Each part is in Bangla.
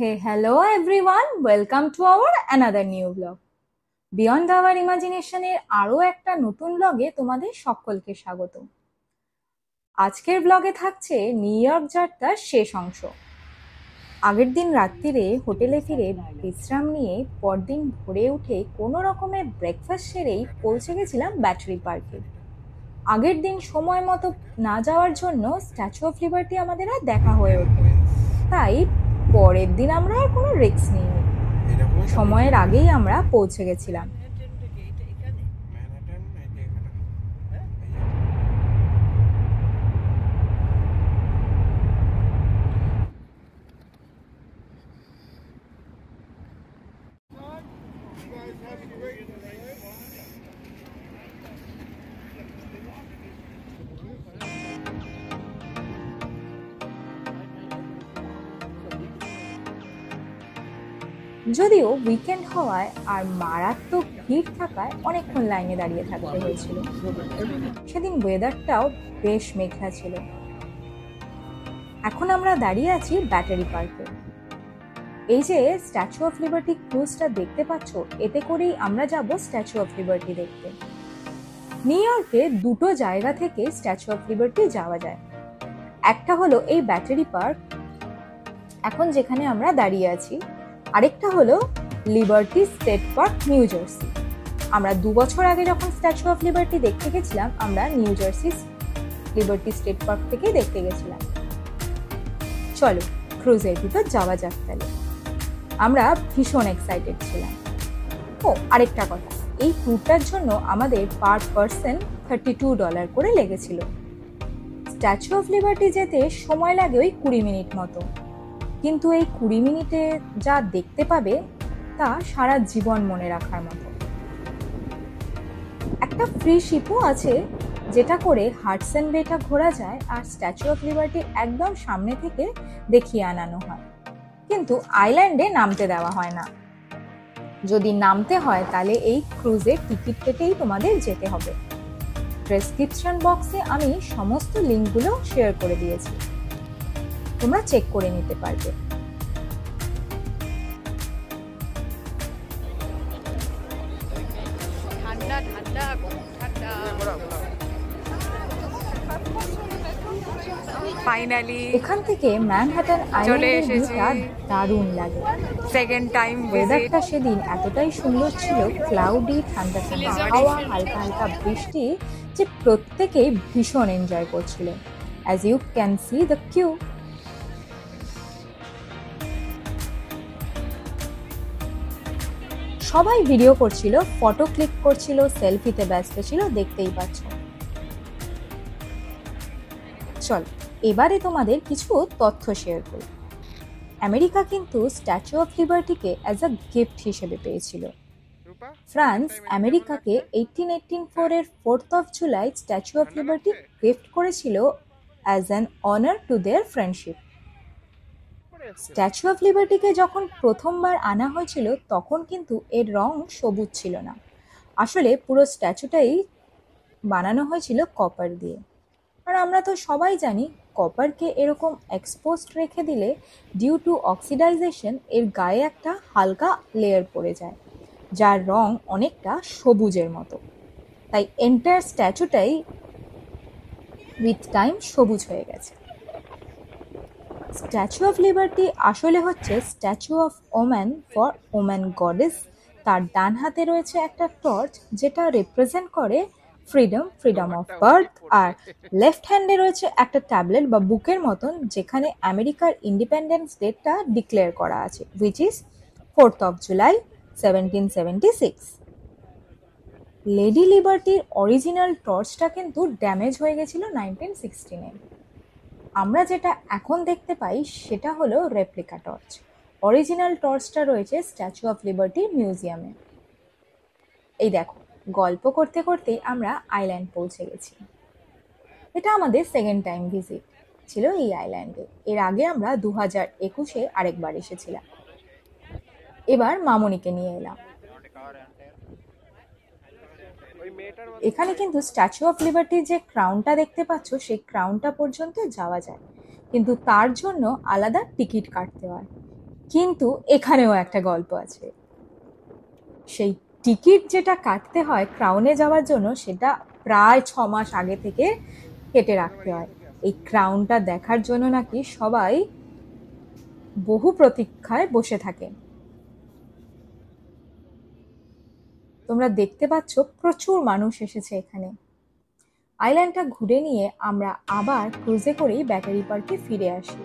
Hey, hello everyone. Welcome to our another new vlog. Beyond our imagination এর আরো একটা নতুন ব্লগে তোমাদের সকলকে স্বাগত। আজকের ব্লগে থাকছে নিউ ইয়র্ক যাত্রার শেষ অংশ। আগের দিন রাত্রিরে হোটেলে ফিরে বিশ্রাম নিয়ে পরদিন ভোরে উঠে কোনো রকমের ব্রেকফাস্ট সেরেই পৌঁছে গেছিলাম ব্যাটারি পার্কে। আগের দিন সময় মতো না যাওয়ার জন্য স্ট্যাচু অফ লিবার্টি আমাদের আর দেখা হয়ে ওঠে, তাই পরের দিন আমরা আর কোনো রিস্ক নিইনি। সময়ের আগেই আমরা পৌঁছে গেছিলাম। যদিও উইকেন্ড হওয়ায় আর মারাত্মক ভিড় থাকায় অনেকক্ষণ লাইনে দাঁড়িয়ে থাকতে হয়েছিল। সেদিন ওয়েদারটাও বেশ মেঘলা ছিল। এখন আমরা দাঁড়িয়ে আছি ব্যাটারি পার্কে। এই যে স্ট্যাচু অফ লিবার্টি ক্রুজটা দেখতে পাচ্ছ, এতে করেই আমরা যাব স্ট্যাচু অফ লিবার্টি দেখতে। নিউ ইয়র্কে দুটো জায়গা থেকে স্ট্যাচু অফ লিবার্টি যাওয়া যায়। একটা হলো এই ব্যাটারি পার্ক, এখন যেখানে আমরা দাঁড়িয়ে আছি, আরেকটা হলো liberty state park, new jersey. আমরা 2 বছর আগে যখন স্ট্যাচু অফ লিবার্টি দেখতে গেছিলাম, আমরা new jersey liberty state park থেকেই দেখতে গেছিলাম। চলো ক্রুজের ভিতর যাওয়া যাক তাহলে। আমরা ভীষণ এক্সাইটেড ছিলাম। ও আরেকটা কথা, এই ট্যুরটার জন্য আমাদের পার পার্সন $32 করে লেগেছিল। স্ট্যাচু অফ লিবার্টি যেতে সময় লাগে ওই 20 মিনিট মতো, কিন্তু এই 20 মিনিটে যা দেখতে পাবে তা সারা জীবন মনে রাখার মতো। একটা ফ্রি শিপও আছে, যেটা করে হাডসন বেটা ঘোরা যায় আর স্ট্যাচু অফ লিবার্টির একদম সামনে থেকে দেখিয়ে আনানো হয়। কিন্তু আইল্যান্ডে নামতে দেওয়া হয় না। যদি নামতে হয় তাহলে এই ক্রুজের টিকিট কেটেই তোমাদের যেতে হবে। ডেসক্রিপশন বক্সে আমি সমস্ত লিঙ্কগুলো শেয়ার করে দিয়েছি, তোমরা চেক করে নিতে পারবে। ফাইনালি এখান থেকে ম্যানহাটন আইল্যান্ডের ভিউটা দারুণ লাগে। সেকেন্ড টাইম ওয়েদারটা সেদিন এতটাই সুন্দর ছিল, ক্লাউডি, ঠান্ডা ঠান্ডা হাওয়া, হালকা হালকা বৃষ্টি, যে প্রত্যেকেই ভীষণ এনজয় করছিল। As you can see the queue. সবাই ভিডিও করছিল, ফটো ক্লিক করছিল, সেলফিতে ব্যস্ত ছিল, দেখতেই পাচ্ছ। চল এবারে তোমাদের কিছু তথ্য শেয়ার করি। আমেরিকা কিন্তু স্ট্যাচু অফ লিবার্টিকে অ্যাজ আ গিফট হিসেবে পেয়েছিল। ফ্রান্স আমেরিকাকে 1884 এর 4th of July statue of liberty gift করেছিল as an honour to their friendship. Statue of লিবার্টিকে যখন প্রথমবার আনা হয়েছিল তখন কিন্তু এর রং সবুজ ছিল না। আসলে পুরো স্ট্যাচুটাই বানানো হয়েছিল কপার দিয়ে। আর আমরা তো সবাই জানি কপারকে এরকম এক্সপোজড রেখে দিলে ডিউ টু অক্সিডাইজেশন এর গায়ে একটা হালকা লেয়ার পড়ে যায়, যার রং অনেকটা সবুজের মতো। তাই এন্টায়ার স্ট্যাচুটাই উইথ টাইম সবুজ হয়ে গেছে। স্ট্যাচু অফ লিবার্টি আসলে হচ্ছে statue of woman for woman goddess. তার ডান হাতে রয়েছে একটা টর্চ, যেটা রিপ্রেজেন্ট করে ফ্রিডম, ফ্রিডম অফ বার্থ, আর লেফট হ্যান্ডে রয়েছে একটা ট্যাবলেট বা বুকের মতন, যেখানে আমেরিকার ইন্ডিপেন্ডেন্স ডেটটা ডিক্লেয়ার করা আছে, which is 4th of July 1776। Lady লিবার্টির অরিজিনাল টর্চটা কিন্তু ড্যামেজ হয়ে গেছিল 1916-এ। আমরা যেটা এখন দেখতে পাই সেটা হলো রেপ্লিকা টর্চ। অরিজিনাল টর্চটা রয়েছে স্ট্যাচু অফ লিবার্টির মিউজিয়ামে। এই দেখো, গল্প করতে করতেই আমরা আইল্যান্ড পৌঁছে গেছি। এটা আমাদের সেকেন্ড টাইম ভিজিট ছিল এই আইল্যান্ডে। এর আগে আমরা 2021-এ আরেকবার এসেছিলাম। এবার মামনিকে নিয়ে এলাম। এখানে কিন্তু স্ট্যাচু অফ লিবার্টির যে ক্রাউনটা দেখতে পাচ্ছ, সেই ক্রাউনটা পর্যন্ত যাওয়া যায়, কিন্তু তার জন্য আলাদা টিকিট কাটতে হয়। কিন্তু এখানেও একটা গল্প আছে। সেই টিকিট যেটা কাটতে হয় ক্রাউনে যাওয়ার জন্য, সেটা প্রায় 6 মাস আগে থেকে কেটে রাখতে হয়। এই ক্রাউনটা দেখার জন্য নাকি সবাই বহু প্রতীক্ষায় বসে থাকে। তোমরা দেখতে পাচ্ছ প্রচুর মানুষ এসেছে এখানে। আইল্যান্ডটা ঘুরে নিয়ে আমরা আবার ক্রুজে করেই ব্যাটারি পার্কে ফিরে আসি।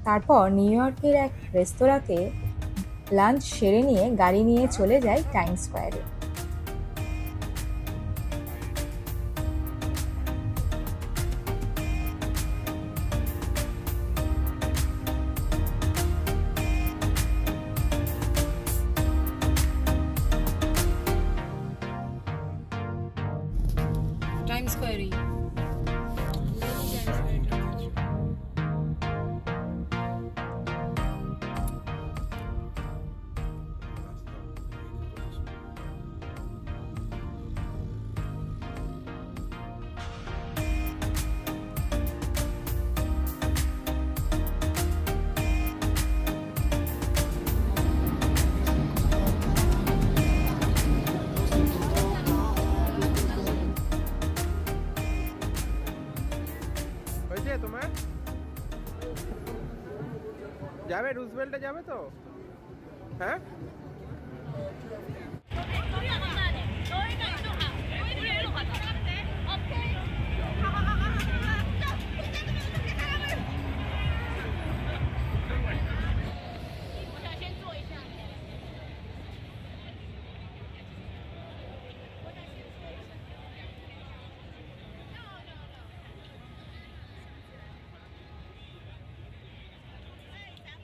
তারপর নিউ ইয়র্কের এক রেস্তোরাঁতে লাঞ্চ সেরে নিয়ে গাড়ি নিয়ে চলে যাই টাইমস স্কোয়ারে। टाइम स्क्वायर ही তোমার যাবে রুজভেল্টে যাবে তো? হ্যাঁ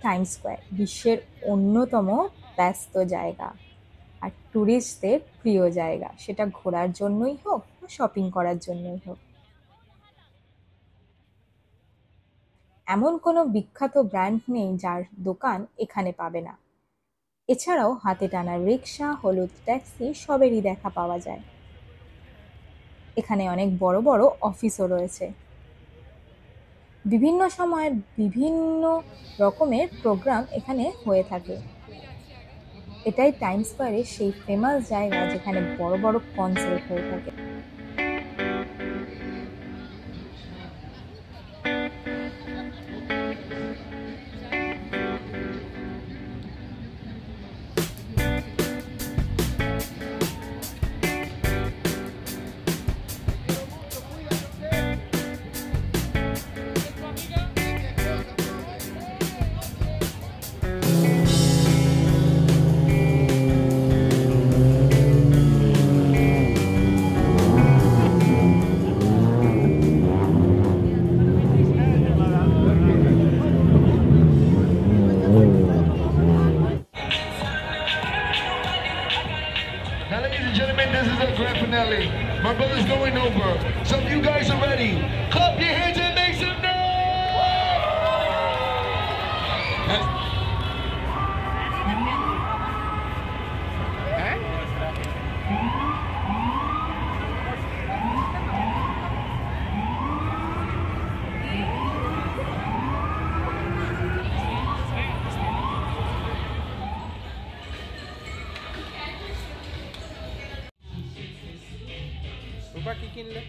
টাইমস স্কোয়ার বিশ্বের অন্যতম ব্যস্ত জায়গা আর ট্যুরিস্টদের প্রিয় জায়গা, সেটা ঘোরার জন্যই হোক বা শপিং করার জন্যই হোক। এমন কোনো বিখ্যাত ব্র্যান্ড নেই যার দোকান এখানে পাবে না। এছাড়াও হাতে টানা রিক্সা, হলুদ ট্যাক্সি সবেরই দেখা পাওয়া যায়। এখানে অনেক বড় বড় অফিসও রয়েছে। বিভিন্ন সময় বিভিন্ন রকমের প্রোগ্রাম এখানে হয়ে থাকে। এটাই টাইমস স্কোয়ারের সেই ফেমাস জায়গা যেখানে বড় বড় কনসার্ট হয়ে থাকে। Now, ladies and gentlemen, this is a grand finale. My brother's going over. So if you guys are ready, clap your hands and make some noise! রূপা কি কিনলে?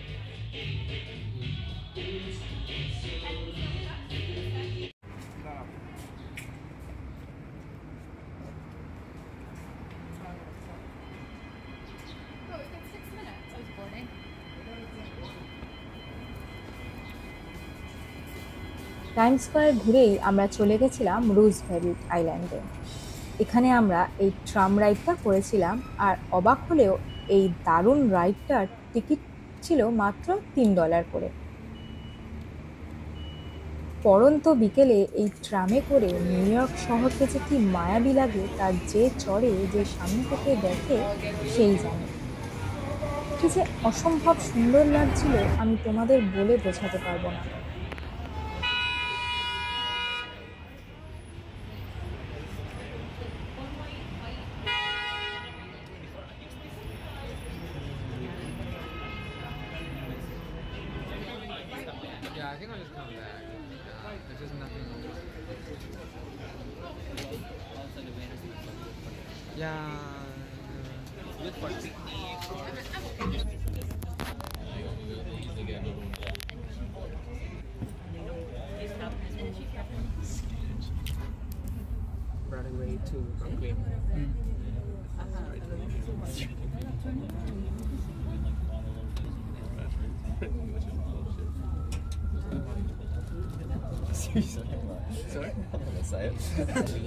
টাইম স্কোয়ার ঘুরেই আমরা চলে গেছিলাম রুজভেল্ট আইল্যান্ডে। এখানে আমরা এই ট্রাম রাইডটা করেছিলাম, আর অবাক হলেও এই দারুণ রাইডটার টিকিট ছিল মাত্র $3 করে। পড়ন্ত বিকেলে এই ট্রামে করে নিউ ইয়র্ক শহরকে যে কি মায়াবী লাগে তার যে চড়ে, যে সামনে থেকে দেখে সেই জানে। কি যে অসম্ভব সুন্দর লাগছিল আমি তোমাদের বলে বোঝাতে পারবো না। Yeah, I think I'll just come back. There's just nothing. Yeah. Good for Broadway to Brooklyn. Sorry? I'm gonna say it. Look down.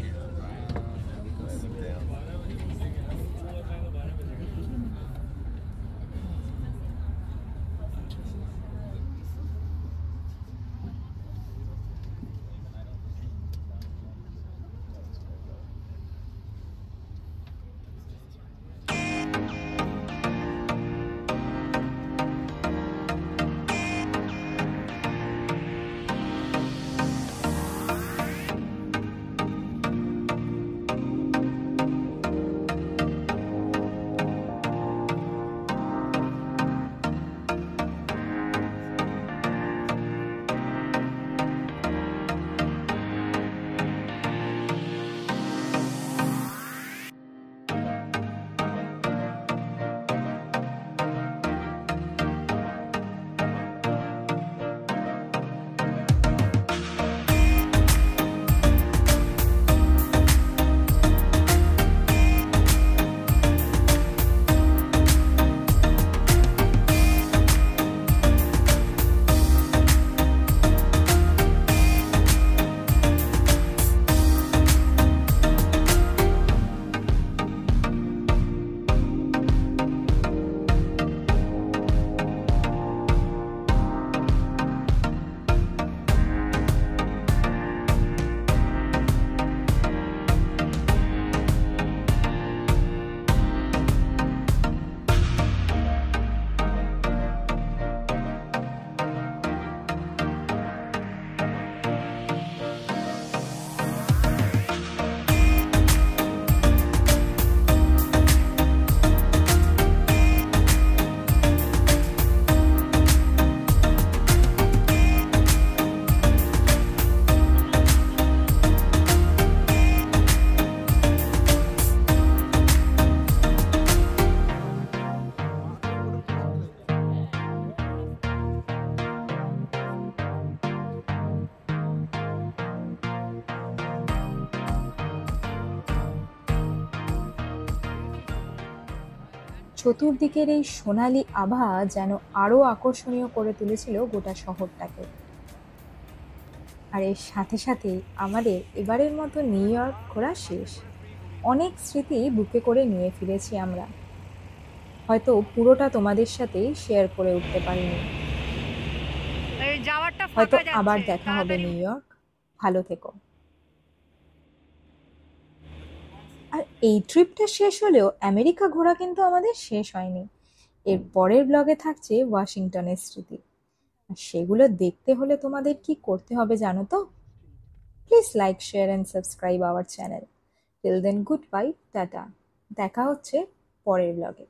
চতুর্দিকের এই সোনালি আভা যেন আরো আকর্ষণীয় করে তুলেছিল গোটা শহরটাকে। আর এর সাথে সাথে আমাদের এবারের মতো নিউ ইয়র্ক ঘোরা শেষ। অনেক স্মৃতি বুকে করে নিয়ে ফিরেছি আমরা, হয়তো পুরোটা তোমাদের সাথে শেয়ার করে উঠতে পারিনি। যাওয়ারটা হয়তো ফাঁকা আবার যাচ্ছে, দেখা হবে তাড়াতাড়ি। New York. ভালো থেকো। আর এই ট্রিপটা শেষ হলেও আমেরিকা ঘোরা কিন্তু আমাদের শেষ হয়নি। এর পরের ব্লগে থাকছে ওয়াশিংটনের স্মৃতি। আর সেগুলো দেখতে হলে তোমাদের কি করতে হবে জানো তো? Please like, share and subscribe our channel. Till then good bye, টাটা। দেখা হচ্ছে পরের ব্লগে।